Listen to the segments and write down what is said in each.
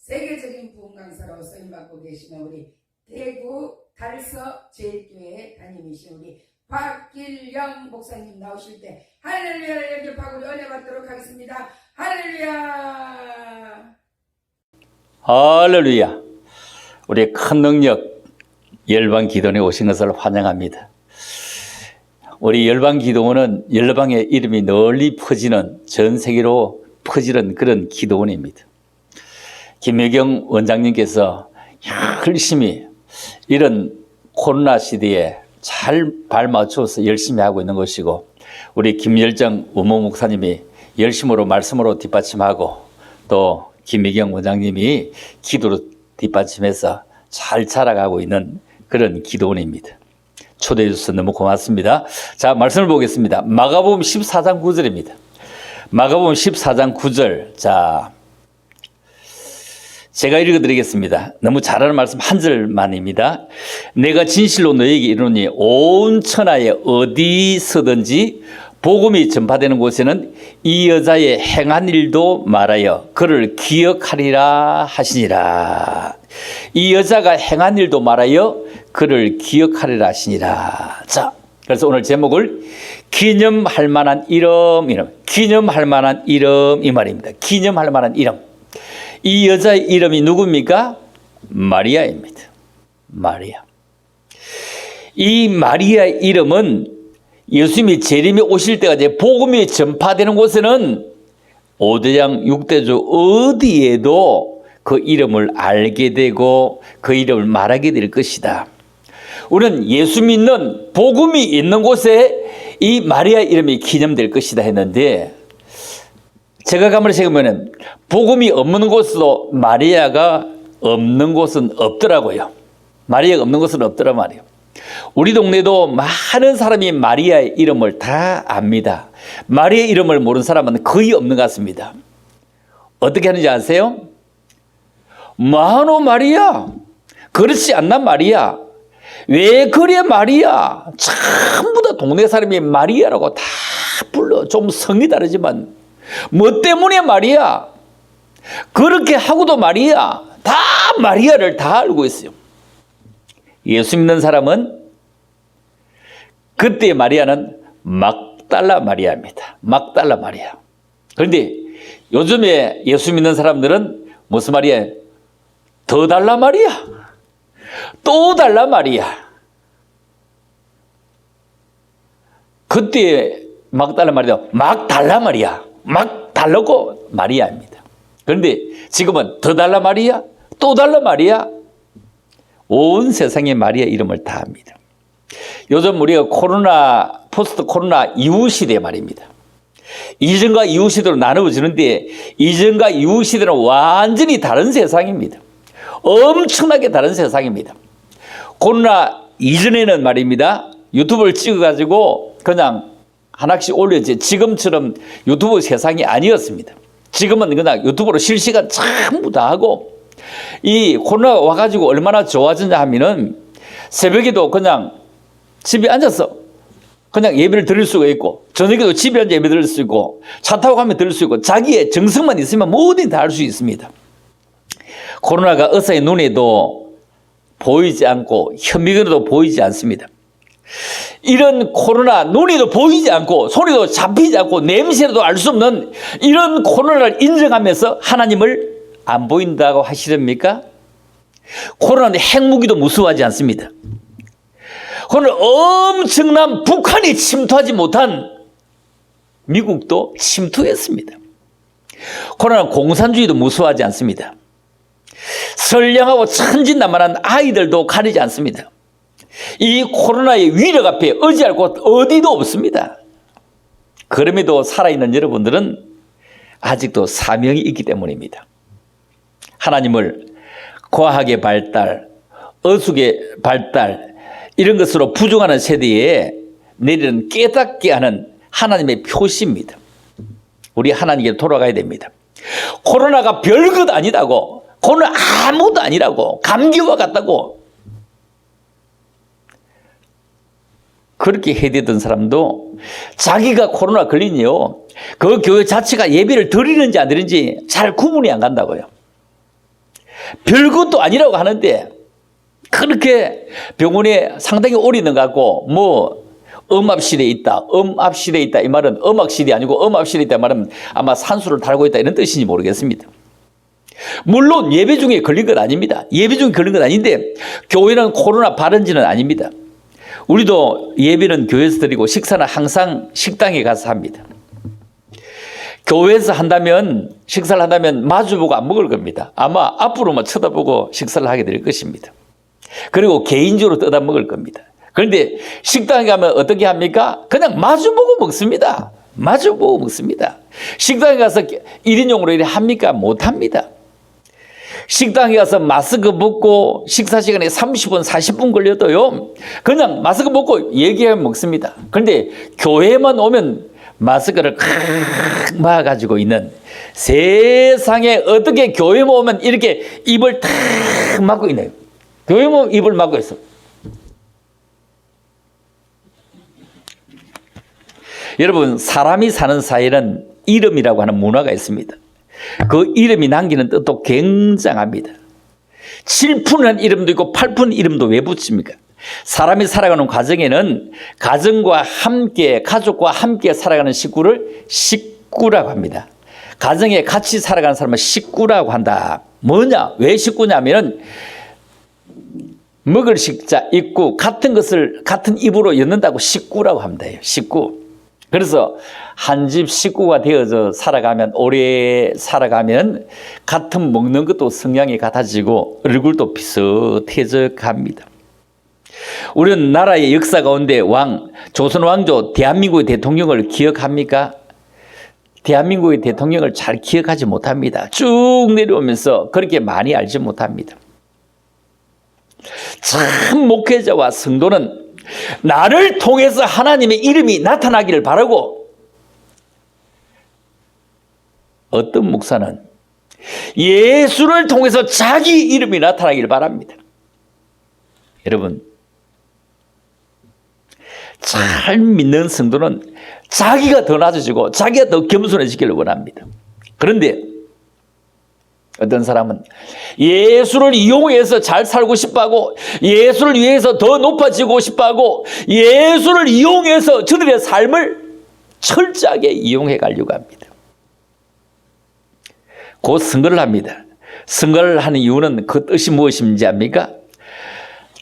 세계적인 부흥 강사로 쓰임받고 계시는 우리 대구 달서 제일교회 담임이신 우리 박길영 목사님 나오실 때 할렐루야를 연접하고 우리 은혜 받도록 하겠습니다. 할렐루야. 할렐루야. 우리의 큰 능력 열방기도원에 오신 것을 환영합니다. 우리 열방기도원은 열방의 이름이 널리 퍼지는, 전 세계로 퍼지는 그런 기도원입니다. 김혜경 원장님께서 열심히 이런 코로나 시대에 잘 발맞춰서 열심히 하고 있는 것이고, 우리 김열정 원모 목사님이 열심으로 말씀으로 뒷받침하고, 또 김혜경 원장님이 기도로 뒷받침해서 잘 자라가고 있는 그런 기도원입니다. 초대해 주셔서 너무 고맙습니다. 자, 말씀을 보겠습니다. 마가복음 14장 9절입니다. 마가복음 14장 9절. 자, 제가 읽어드리겠습니다. 너무 잘하는 말씀 한 절만입니다. 내가 진실로 너에게 이르노니 온 천하에 어디서든지 복음이 전파되는 곳에는 이 여자의 행한 일도 말하여 그를 기억하리라 하시니라. 이 여자가 행한 일도 말하여 그를 기억하리라 하시니라. 자, 그래서 오늘 제목을 기념할 만한 이름, 기념할 만한 이름 이 말입니다. 기념할 만한 이름. 이 여자의 이름이 누굽니까? 마리아입니다. 마리아. 이 마리아의 이름은 예수님이 재림에 오실 때까지 복음이 전파되는 곳에는 5대장 6대주 어디에도 그 이름을 알게 되고 그 이름을 말하게 될 것이다. 우리는 예수 믿는 복음이 있는 곳에 이 마리아 이름이 기념될 것이다 했는데, 제가 가만히 생각하면 복음이 없는 곳도 마리아가 없는 곳은 없더라고요. 마리아가 없는 곳은 없더란 말이에요. 우리 동네도 많은 사람이 마리아의 이름을 다 압니다. 마리아의 이름을 모르는 사람은 거의 없는 것 같습니다. 어떻게 하는지 아세요? 마노 마리아, 그렇지 않나 마리아, 왜 그래 마리아, 전부 다 동네 사람이 마리아라고 다 불러. 좀 성이 다르지만 뭐 때문에 마리아, 그렇게 하고도 마리아, 다 마리아를 다 알고 있어요. 예수 믿는 사람은 그때 마리아는 막달라 마리아입니다. 막달라 마리아. 그런데 요즘에 예수 믿는 사람들은 무슨 말이야? 더 달라 마리아, 또 달라 마리아. 그때 막달라 마리아, 막 달라 마리아, 막 달라고 마리아입니다. 그런데 지금은 더 달라 마리아, 또 달라 마리아. 온 세상의 마리아 이름을 다 합니다. 요즘 우리가 포스트 코로나 이후 시대 말입니다. 이전과 이후 시대로 나누어지는데, 이전과 이후 시대는 완전히 다른 세상입니다. 엄청나게 다른 세상입니다. 코로나 이전에는 말입니다, 유튜브를 찍어가지고 그냥 하나씩 올렸지, 지금처럼 유튜브 세상이 아니었습니다. 지금은 그냥 유튜브로 실시간 전부 다 하고, 이 코로나가 와가지고 얼마나 좋아졌냐 하면은 새벽에도 그냥 집에 앉아서 그냥 예배를 드릴 수가 있고, 저녁에도 집에 앉아 예배 드릴 수 있고, 차 타고 가면 드릴 수 있고, 자기의 정성만 있으면 뭐든 다 할 수 있습니다. 코로나가 의사의 눈에도 보이지 않고 현미경에도 보이지 않습니다. 이런 코로나, 눈에도 보이지 않고 소리도 잡히지 않고 냄새라도 알 수 없는 이런 코로나를 인정하면서 하나님을 안 보인다고 하시렵니까? 코로나는 핵무기도 무서워하지 않습니다. 오늘 엄청난 북한이 침투하지 못한 미국도 침투했습니다. 코로나는 공산주의도 무서워하지 않습니다. 선량하고 천진난만한 아이들도 가리지 않습니다. 이 코로나의 위력 앞에 의지할 곳 어디도 없습니다. 그럼에도 살아있는 여러분들은 아직도 사명이 있기 때문입니다. 하나님을 과학의 발달, 어숙의 발달, 이런 것으로 부정하는 세대에 내리는 깨닫게 하는 하나님의 표시입니다. 우리 하나님께 돌아가야 됩니다. 코로나가 별것 아니다고, 코로나 아무도 아니라고, 감기와 같다고 그렇게 해대던 사람도 자기가 코로나 걸리니요, 그 교회 자체가 예배를 드리는지 안 드리는지 잘 구분이 안 간다고요. 별것도 아니라고 하는데 그렇게 병원에 상당히 오래 있는 것 같고 뭐 음압실에 있다. 음압실에 있다. 이 말은 음악실이 아니고 음압실에 있다. 이 말은 아마 산수를 달고 있다. 이런 뜻인지 모르겠습니다. 물론 예배 중에 걸린 건 아닙니다. 예배 중에 걸린 건 아닌데 교회는 코로나 발원지는 아닙니다. 우리도 예배는 교회에서 드리고 식사는 항상 식당에 가서 합니다. 교회에서 한다면 식사를 한다면 마주보고 안 먹을 겁니다. 아마 앞으로만 쳐다보고 식사를 하게 될 것입니다. 그리고 개인적으로 뜯어 먹을 겁니다. 그런데 식당에 가면 어떻게 합니까? 그냥 마주보고 먹습니다. 마주보고 먹습니다. 식당에 가서 1인용으로 이래 합니까? 못합니다. 식당에 가서 마스크 벗고 식사 시간에 30분, 40분 걸려도요, 그냥 마스크 벗고 얘기하면 먹습니다. 그런데 교회만 오면 마스크를 칵 막아가지고 있는 세상에 어떻게 교회만 오면 이렇게 입을 탁 막고 있나요? 교회만 입을 막고 있어. 여러분, 사람이 사는 사이에는 이름이라고 하는 문화가 있습니다. 그 이름이 남기는 뜻도 굉장합니다. 7푼이라는 이름도 있고 8푼 이름도 왜 붙입니까? 사람이 살아가는 과정에는 가정과 함께, 가족과 함께 살아가는 식구를 식구라고 합니다. 가정에 같이 살아가는 사람은 식구라고 한다. 뭐냐? 왜 식구냐면은 먹을 식자, 입구, 같은 것을 같은 입으로 엮는다고 식구라고 합니다. 식구. 그래서 한 집 식구가 되어서 살아가면, 오래 살아가면 같은 먹는 것도 성향이 같아지고 얼굴도 비슷해져 갑니다. 우리는 나라의 역사 가운데 조선 왕조 대한민국의 대통령을 기억합니까? 대한민국의 대통령을 잘 기억하지 못합니다. 쭉 내려오면서 그렇게 많이 알지 못합니다. 참 목회자와 성도는 나를 통해서 하나님의 이름이 나타나기를 바라고, 어떤 목사는 예수를 통해서 자기 이름이 나타나기를 바랍니다. 여러분, 잘 믿는 성도는 자기가 더 낮아지고 자기가 더 겸손해지기를 원합니다. 그런데 어떤 사람은 예수를 이용해서 잘 살고 싶어하고 예수를 위해서 더 높아지고 싶어하고 예수를 이용해서 저들의 삶을 철저하게 이용해 가려고 합니다. 곧 선거를 합니다. 선거를 하는 이유는 그 뜻이 무엇인지 압니까?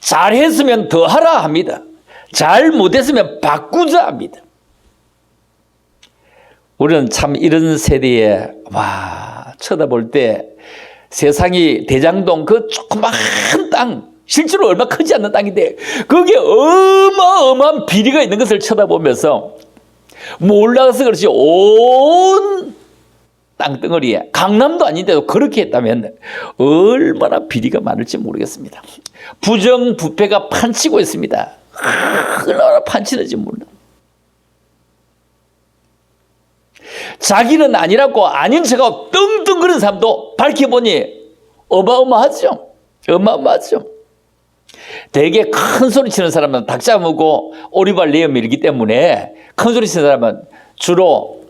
잘했으면 더 하라 합니다. 잘 못했으면 바꾸자 합니다. 우리는 참 이런 세대에 쳐다볼 때 세상이 대장동 그 조그만 땅, 실제로 얼마 크지 않는 땅인데 거기에 어마어마한 비리가 있는 것을 쳐다보면서 몰라서 그렇지 온 땅덩어리에, 강남도 아닌데도 그렇게 했다면 얼마나 비리가 많을지 모르겠습니다. 부정부패가 판치고 있습니다. 얼마나 판치는지 몰라. 자기는 아니라고 아닌 척하고 떵떵거리는 사람도 밝혀보니 어마어마하죠. 어마어마하죠. 되게 큰 소리 치는 사람은 닭 잡아먹고 오리발 내어 밀기 때문에 큰 소리 치는 사람은 주로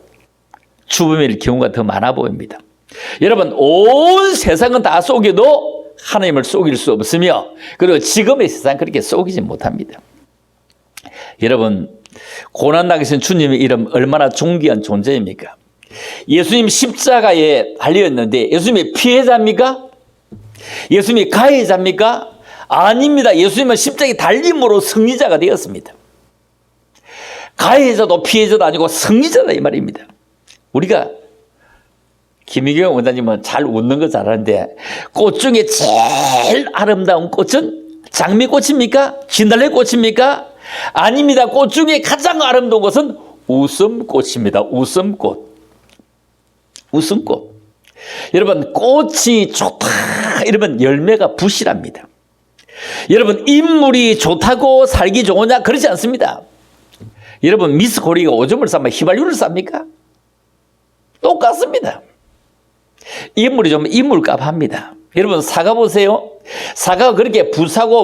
주범일 경우가 더 많아 보입니다. 여러분, 온 세상은 다 속여도 하나님을 속일 수 없으며, 그리고 지금의 세상 그렇게 속이지 못합니다. 여러분, 고난당하신 주님의 이름 얼마나 존귀한 존재입니까? 예수님 십자가에 달려있는데 예수님이 피해자입니까? 예수님이 가해자입니까? 아닙니다. 예수님은 십자가에 달림으로 승리자가 되었습니다. 가해자도 피해자도 아니고 승리자다 이 말입니다. 우리가 김희경 원장님은 잘 웃는 거 잘하는데 꽃 중에 제일 아름다운 꽃은 장미꽃입니까? 진달래꽃입니까? 아닙니다. 꽃 중에 가장 아름다운 것은 웃음꽃입니다. 웃음꽃. 웃음꽃. 여러분, 꽃이 좋다 이러면 열매가 부실합니다. 여러분, 인물이 좋다고 살기 좋으냐? 그렇지 않습니다. 여러분, 미스 코리아가 오줌을 싸면 휘발유를 쌉니까? 똑같습니다. 인물이 좀 인물값 합니다. 여러분, 사과 보세요. 사과가 그렇게 부사고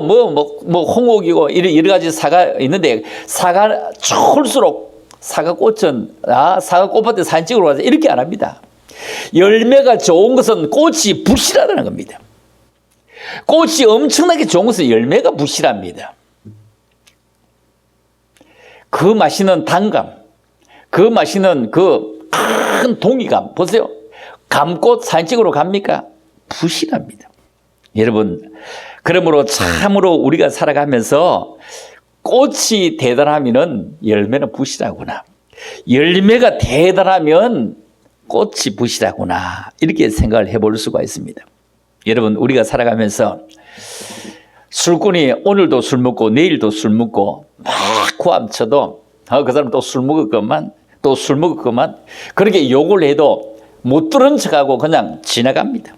홍옥이고 여러 가지 사과 있는데 사과 좋을수록 사과꽃은 사과 꽃밭에 사진 찍으러 가서 이렇게 안 합니다. 열매가 좋은 것은 꽃이 부실하다는 겁니다. 꽃이 엄청나게 좋은 것은 열매가 부실합니다. 그 맛있는 단감, 그 맛있는 그 큰 동의감, 보세요. 감꽃 사진 찍으러 갑니까? 부실합니다. 여러분, 그러므로 참으로 우리가 살아가면서 꽃이 대단하면 열매는 부실하구나. 열매가 대단하면 꽃이 부실하구나. 이렇게 생각을 해볼 수가 있습니다. 여러분, 우리가 살아가면서 술꾼이 오늘도 술 먹고 내일도 술 먹고 막 구함쳐도 그 사람 또 술 먹었구만, 또 술 먹었구만, 그렇게 욕을 해도 못 들은 척하고 그냥 지나갑니다.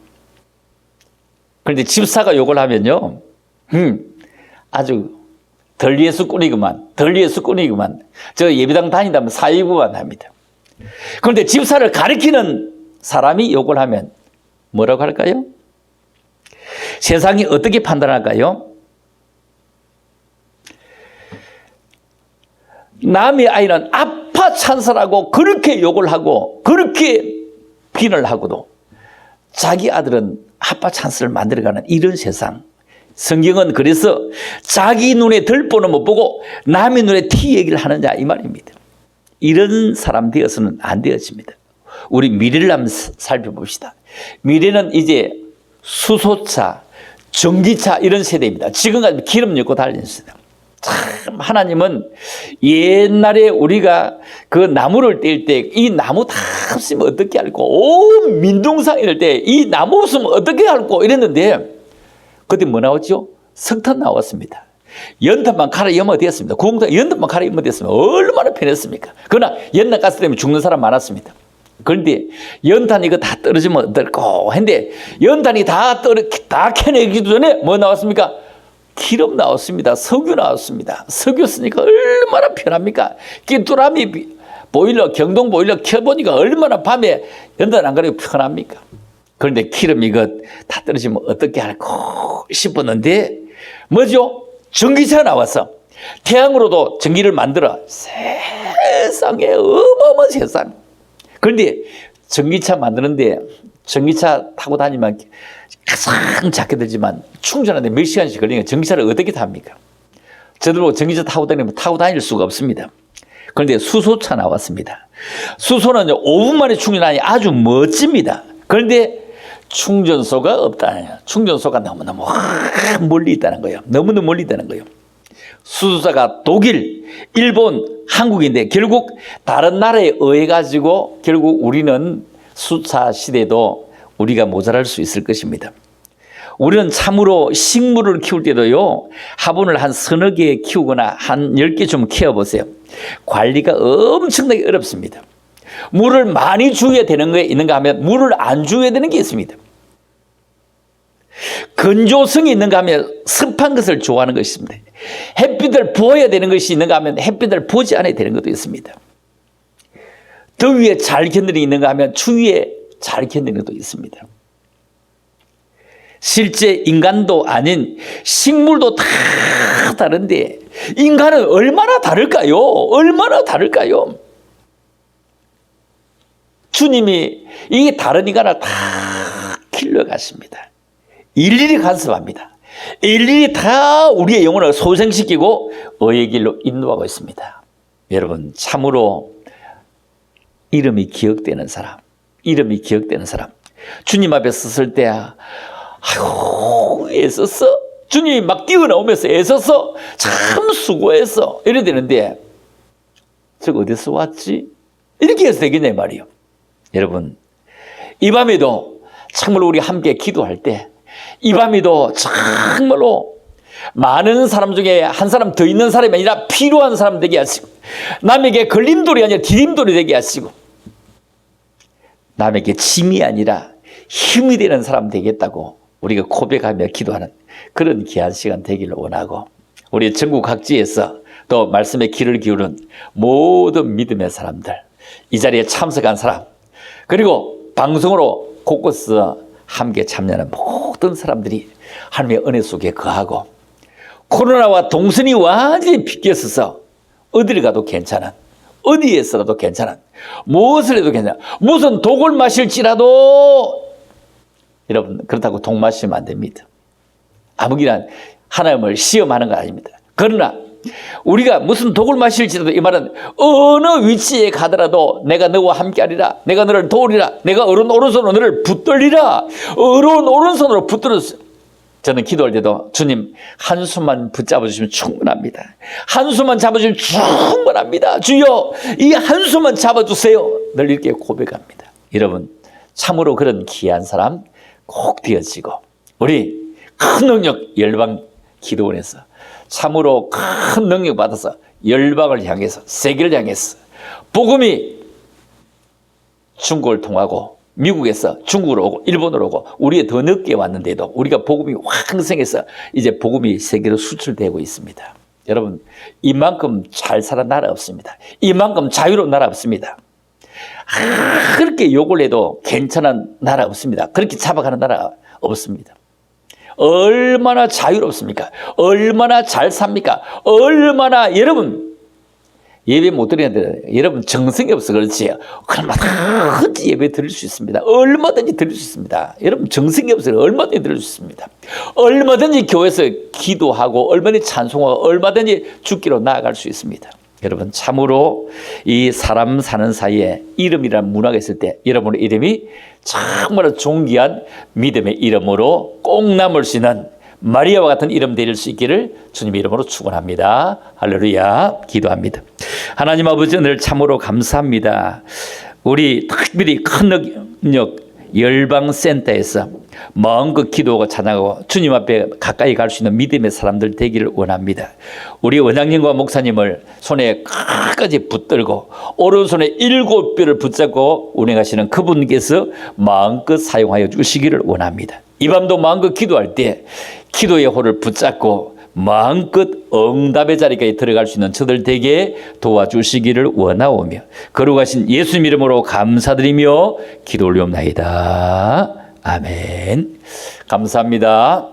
그런데 집사가 욕을 하면요, 아주 덜 예수꾼이구만, 덜 예수꾼이구만, 저 예배당 다니다면 사회부만 합니다. 그런데 집사를 가리키는 사람이 욕을 하면 뭐라고 할까요? 세상이 어떻게 판단할까요? 남의 아이는 아파 찬설하고 그렇게 욕을 하고 그렇게 비난을 하고도 자기 아들은 아빠 찬스를 만들어가는 이런 세상. 성경은 그래서 자기 눈에 들보는 못 보고 남의 눈에 티 얘기를 하느냐 이 말입니다. 이런 사람 되어서는 안 되어집니다. 우리 미래를 한번 살펴봅시다. 미래는 이제 수소차, 전기차 이런 세대입니다. 지금까지 기름 넣고 달리는 세대. 참 하나님은 옛날에 우리가 그 나무를 뗄 때 이 나무 다 없으면 어떻게 할꼬, 온 민둥상 이럴 때 이 나무 없으면 어떻게 할꼬 이랬는데 그때 뭐 나왔죠? 석탄 나왔습니다. 연탄만 갈아 염화 되었습니다. 구공탄 연탄만 갈아 염화 되었습니다. 얼마나 편했습니까? 그러나 연탄 가스 때문에 죽는 사람 많았습니다. 그런데 연탄 이거 다 떨어지면 어떨까 했는데 연탄이 다 캐내기도 전에 뭐 나왔습니까? 기름 나왔습니다. 석유 나왔습니다. 석유 쓰니까 얼마나 편합니까? 귀뚜라미 보일러, 경동 보일러 켜보니까 얼마나 밤에 연탄 안 가리고 편합니까? 그런데 기름 이거 다 떨어지면 어떻게 할까 싶었는데 뭐죠? 전기차가 나왔어. 태양으로도 전기를 만들어. 세상에 어마어마한 세상. 그런데 전기차 만드는데 전기차 타고 다니면 가장 작게 들지만 충전하는데 몇 시간씩 걸리니까 전기차를 어떻게 탑니까? 저도 전기차 타고 다니면 타고 다닐 수가 없습니다. 그런데 수소차 나왔습니다. 수소는 5분 만에 충전하니 아주 멋집니다. 그런데 충전소가 없다. 충전소가 너무너무 멀리 있다는 거예요. 너무너무 멀리 있다는 거예요. 수소차가 독일, 일본, 한국인데 결국 다른 나라에 의해 가지고 결국 우리는 수차 시대도 우리가 모자랄 수 있을 것입니다. 우리는 참으로 식물을 키울 때도요, 화분을 한 서너 개 키우거나 한 10개 좀 키워보세요. 관리가 엄청나게 어렵습니다. 물을 많이 주어야 되는 게 있는가 하면 물을 안 주어야 되는 게 있습니다. 건조성이 있는가 하면 습한 것을 좋아하는 것이 있습니다. 햇빛을 보여야 되는 것이 있는가 하면 햇빛을 보지 않아야 되는 것도 있습니다. 더위에 잘 견디는 게 있는가 하면 추위에 잘 견디는 것도 있습니다. 실제 인간도 아닌 식물도 다 다른데 인간은 얼마나 다를까요? 얼마나 다를까요? 주님이 이 다른 인간을 다 길러가십니다. 일일이 간섭합니다. 일일이 다 우리의 영혼을 소생시키고 의의 길로 인도하고 있습니다. 여러분, 참으로 이름이 기억되는 사람, 이름이 기억되는 사람. 주님 앞에 섰을 때 아이고 애썼어. 주님이 막 뛰어나오면서 애썼어. 참 수고했어. 이래야 되는데 저거 어디서 왔지? 이렇게 해서 되겠네 말이에요. 여러분, 이 밤에도 참으로 우리 함께 기도할 때 이 밤에도 정말로 많은 사람 중에 한 사람 더 있는 사람이 아니라 필요한 사람 되게 하시고 남에게 걸림돌이 아니라 디딤돌이 되게 하시고 남에게 짐이 아니라 힘이 되는 사람 되겠다고 우리가 고백하며 기도하는 그런 귀한 시간 되기를 원하고 우리 전국 각지에서 또 말씀에 귀를 기울인 모든 믿음의 사람들, 이 자리에 참석한 사람, 그리고 방송으로 곳곳에서 함께 참여하는 모든 사람들이 하나님의 은혜 속에 거하고 코로나와 동선이 완전히 비껴서서 어디를 가도 괜찮은, 어디에서라도 괜찮은, 무엇을 해도 괜찮은, 무슨 독을 마실지라도 여러분 그렇다고 독 마시면 안 됩니다. 암흑이란 하나님을 시험하는 거 아닙니다. 그러나 우리가 무슨 독을 마실지라도 이 말은 어느 위치에 가더라도 내가 너와 함께하리라, 내가 너를 도우리라, 내가 어른 오른손으로 너를 붙들리라, 어른 오른손으로 붙들었어. 저는 기도할 때도 주님 한숨만 붙잡아 주시면 충분합니다. 한숨만 잡아주시면 충분합니다. 주여 이 한숨만 잡아주세요. 늘 이렇게 고백합니다. 여러분 참으로 그런 귀한 사람 꼭 되어지고 우리 큰 능력 열방 기도원에서 참으로 큰 능력 받아서 열방을 향해서 세계를 향해서 복음이 중국을 통하고 미국에서 중국으로 오고 일본으로 오고 우리가 더 늦게 왔는데도 우리가 복음이 왕성해서 이제 복음이 세계로 수출되고 있습니다. 여러분 이만큼 잘 사는 나라 없습니다. 이만큼 자유로운 나라 없습니다. 그렇게 욕을 해도 괜찮은 나라 없습니다. 그렇게 잡아가는 나라 없습니다. 얼마나 자유롭습니까? 얼마나 잘 삽니까? 얼마나 여러분 예배 못 드리는데 여러분 정성이 없어 그렇지. 그럼 얼마든지 예배 드릴 수 있습니다. 얼마든지 드릴 수 있습니다. 여러분 정성이 없어요. 얼마든지 드릴 수 있습니다. 얼마든지 교회에서 기도하고 얼마든지 찬송하고 얼마든지 죽기로 나아갈 수 있습니다. 여러분 참으로 이 사람 사는 사이에 이름이라는 문화가 있을 때 여러분의 이름이 정말 존귀한 믿음의 이름으로 꼭 남을 수 있는 마리아와 같은 이름 되릴 수 있기를 주님의 이름으로 축원합니다. 할렐루야. 기도합니다. 하나님 아버지 늘 참으로 감사합니다. 우리 특별히 큰 능력 열방센터에서 마음껏 기도하고 찬양하고 주님 앞에 가까이 갈 수 있는 믿음의 사람들 되기를 원합니다. 우리 원장님과 목사님을 손에 끝까지 붙들고 오른손에 7뼈를 붙잡고 운행하시는 그분께서 마음껏 사용하여 주시기를 원합니다. 이 밤도 마음껏 기도할 때 기도의 호를 붙잡고 마음껏 응답의 자리까지 들어갈 수 있는 저들 되게 도와주시기를 원하오며 거룩하신 예수님 이름으로 감사드리며 기도 올리옵나이다. 아멘. 감사합니다.